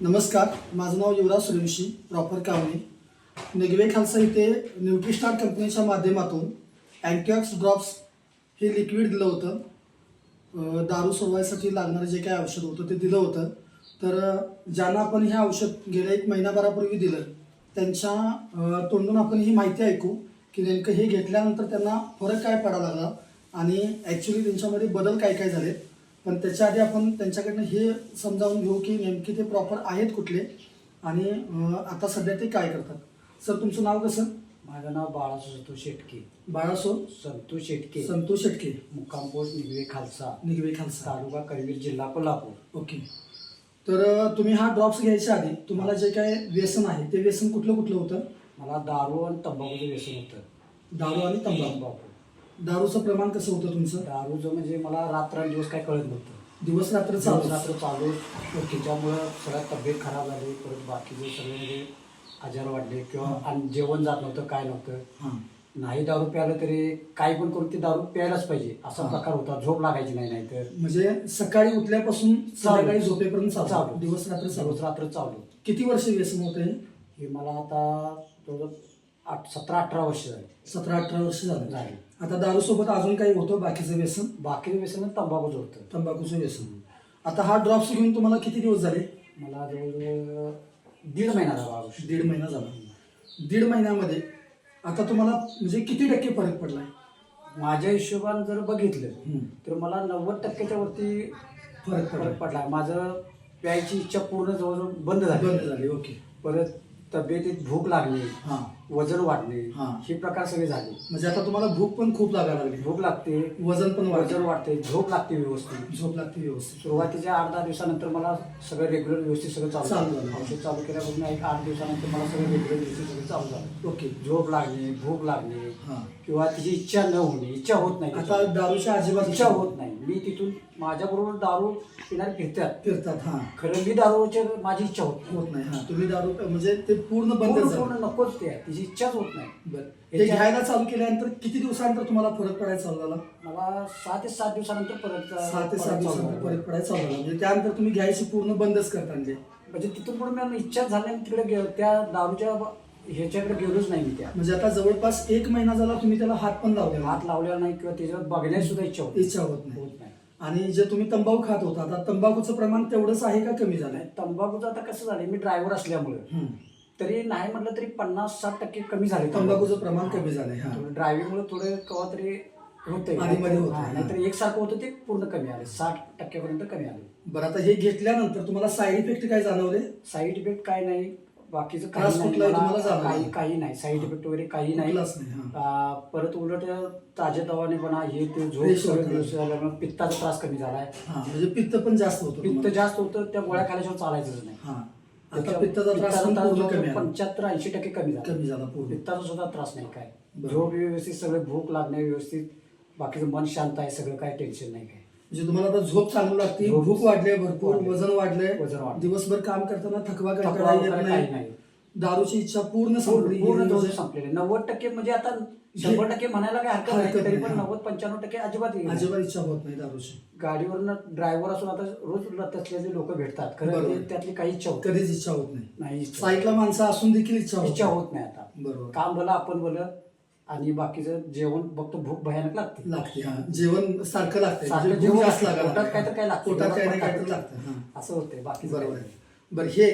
नमस्कार, माझं नाव युवराज सूर्यवंशी, प्रॉपर कावणे. निगवे खालसा इथे न्यूट्रिस्टार कंपनीच्या माध्यमातून अँटीऑक्स ड्रॉप्स हे लिक्विड दिलं होतं. दारू सोडवायसाठी लागणारं जे काय औषध होतं ते दिलं होतं. तर ज्यांना आपण हे औषध गेल्या 1 महिनाभरापूर्वी दिलं त्यांच्या तोंडून आपण ही माहिती ऐकू की नेमकं हे घेतल्यानंतर त्यांना फरक काय पडायला लागला आणि ॲक्च्युली त्यांच्यामध्ये बदल काय काय झाले. पण त्याच्या आधी आपण त्यांच्याकडनं हे समजावून घेऊ की नेमके ते प्रॉपर आहेत कुठले आणि आता सध्या ते काय करतात. सर, तुमचं नाव कसं? माझं नाव बाळासो संतोष शेटके. बाळासो संतोष शेटके. संतोष शेटके, मुक्काम पोस्ट निगवे खालसा, निगवे खालसा, तालुका करवीर, जिल्हा कोल्हापूर. ओके. तर तुम्ही हा ड्रॉप्स घ्यायच्या आधी तुम्हाला जे काय व्यसन आहे ते व्यसन कुठलं कुठलं होतं? मला दारू आणि तंबाखूचं व्यसन होतं. दारू आणि तंबाखू. दारूचं प्रमाण कसं होतं तुमचं? दारूचं म्हणजे मला रात्रंदिवस काय कळत नव्हतं. दिवस रात्र चालू? रात्र चालू. त्याच्यामुळं सगळ्या तब्येत खराब झाली. परत बाकीचे सगळे म्हणजे आजार वाढले किंवा आणि जेवण जात नव्हतं, काय नव्हतं. हां. नाही दारू प्यायलं तरी काही पण करून ती दारू प्यायलाच पाहिजे असा प्रकार होता. झोप लागायची नाही. नाहीतर म्हणजे सकाळी उठल्यापासून संध्याकाळी झोपेपर्यंत चालू? दिवस रात्र चालू? दिवस रात्र चालू. किती वर्ष व्यसन होतं हे मला आता 17-18 वर्ष झाली. 17-18 वर्ष झालं. झाली. आता दारू सोबत अजून काही होतं बाकीचं व्यसन? बाकीचं व्यसन तंबाखूचं होतं. तंबाखूचं व्यसन. आता हा ड्रॉप्स घेऊन तुम्हाला किती दिवस झाले? मला जवळजवळ 1.5 महिना झाला. 1.5 महिना झाला. 1.5 महिन्यामध्ये आता तुम्हाला म्हणजे किती टक्के फरक पडलाय? माझ्या हिशोबाने जर बघितलं तर मला 90% वरती फरक पडला. माझं प्यायची इच्छा पूर्ण जवळजवळ बंद झाली. ओके. परत तब्येतीत भूक लागणे, हां, वजन वाढणे, हां, हे प्रकार सगळे झाले. म्हणजे आता तुम्हाला भूक पण खूप लागायला लागली? भूक लागते, वजन पण वाढते, झोप लागते व्यवस्थित. झोप लागते व्यवस्थित. सुरुवातीच्या 8-10 दिवसानंतर मला सगळं रेग्युलर व्यवस्थित सगळं चालू झालं. औषध चालू केल्यापासून 8 दिवसानंतर मला सगळं रेग्युलर व्यवस्थित सगळं चालू झालं. ओके. झोप लागणे, भूक लागणे हां, किंवा तिची इच्छा न होणे, इच्छा होत नाही. आता दारूच्या अजिबात इच्छा होत नाही. मी तिथून माझ्याबरोबर दारू पिणारे फिरतात. हां, खरं मी दारूचे माझी इच्छा होत नाही. हां, तुम्ही दारू म्हणजे ते पूर्ण बंद झालं? पूर्ण नकोच ते, तिची इच्छाच होत नाही. बरं. ते घ्यायला चालू केल्यानंतर किती दिवसानंतर तुम्हाला फरक पडायला चालू झाला? मला 6 ते 7 दिवसानंतर 6 ते 7 दिवसानंतर फरक पडायला चालू झाला. म्हणजे त्यानंतर तुम्ही घ्यायची पूर्ण बंदच करता? म्हणजे तिथून पुढे मी इच्छाच झाली नाही. तिकडे त्या दारूच्या ह्याच्याकडे गेलोच नाही मी. म्हणजे आता जवळपास 1 महिना झाला तुम्ही त्याला हात पण लावलेला? हात लावलेला नाही किंवा त्याच्यावर बघण्याची सुद्धा इच्छा होत नाही. आणि जे तुम्ही तंबाखू खात होता, आता तंबाखूचं प्रमाण तेवढंच आहे का कमी झालंय? तंबाखूचं आता कसं झालंय, मी ड्रायव्हर असल्यामुळे तरी नाही म्हटलं तरी 50-60% कमी झाले. तंबाखूचं प्रमाण कमी झालंय. ड्रायव्हिंगमुळे थोडं केव्हा तरी होतंय, नाहीतर एकसारखं होतं ते पूर्ण कमी आले. 60% कमी आले. बरं, आता हे घेतल्यानंतर तुम्हाला साईड इफेक्ट काय जाणवले? साईड इफेक्ट काय नाही, बाकीचं त्रास कुठलाही तुम्हाला जाणवला? काही नाही. साईड इफेक्ट वगैरे काही नाही. परत उलट ताजेतवानेपणा हे ते झोप, पित्ताचा त्रास कमी झालाय. म्हणजे पित्त पण जास्त होतं? पित्त जास्त होतं, त्या गोळ्या खाल्याशिवाय चालायचंच नाही. आता पित्ताचा त्रास 75-80% कमी झाला. पित्ताचा सुद्धा त्रास नाही. काय झोप व्यवस्थित, सगळं भूक लागणे व्यवस्थित, बाकीचं मन शांत आहे, सगळं काय टेन्शन नाही. काय म्हणजे तुम्हाला आता झोप चांगली लागते, भूक वाढले, भरपूर वजन वाढलंय, दिवसभर काम करताना थकवा नाही, दारूची इच्छा पूर्ण संपलेली. 90% म्हणजे आता 100% म्हणायला काय हरकत नाही, तरी पण 90-95% अजिबात इच्छा होत नाही दारूची. गाडीवरनं ड्रायव्हर असून आता रोज लत असलेले लोक भेटतात, खरं त्यातली काही इच्छा होत कधीच इच्छा होत नाही. साईडला माणसं असून देखील इच्छा होत नाही. आता बरोबर काम भलं आपण भलं आणि बाकीचं जेवण फक्त भूक भयानक लागते. जेवण सारखं लागतं, पोटात काय तर काय लागतं, असं होतंय. बाकी बरोबर आहे. बरं, हे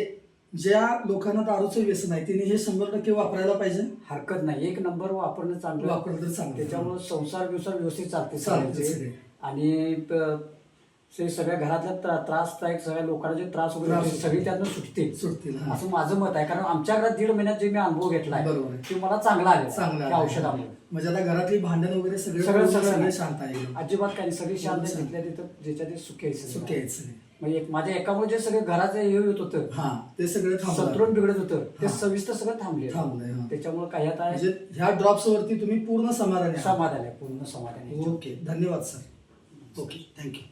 ज्या लोकांना दारूचं व्यसन आहे तिने हे 100% वापरायला पाहिजे? हरकत नाही. 1 नंबर वापरणं चांगलं. त्याच्यामुळे संसार व्यवस्थित चालते. आणि सगळ्या घरातल्या त्रासदायक सगळ्या लोकांना जे त्रास वगैरे सगळी त्यातनं सुटतील असं माझं मत आहे. कारण आमच्या घरात 1.5 महिन्यात जे मी अनुभव घेतलाय ते मला चांगला आले औषधामुळे. म्हणजे आता घरातली भांडण वगैरे सगळं शांत आहे? अजिबात काही. सगळी शांत घेतल्या तिथं ज्याच्या ते सुखी आहे. म्हणजे माझ्या एकामुळे जे सगळं घराचं हे येत होतं ते सगळं संतुलन बिघडत होतं, ते सविस्तर सगळं थांबले. त्याच्यामुळे काही आता ह्या ड्रॉप्स वरती तुम्ही पूर्ण समाधान आहे. पूर्ण समाधान आहे. ओके, धन्यवाद सर. Okay, thank you.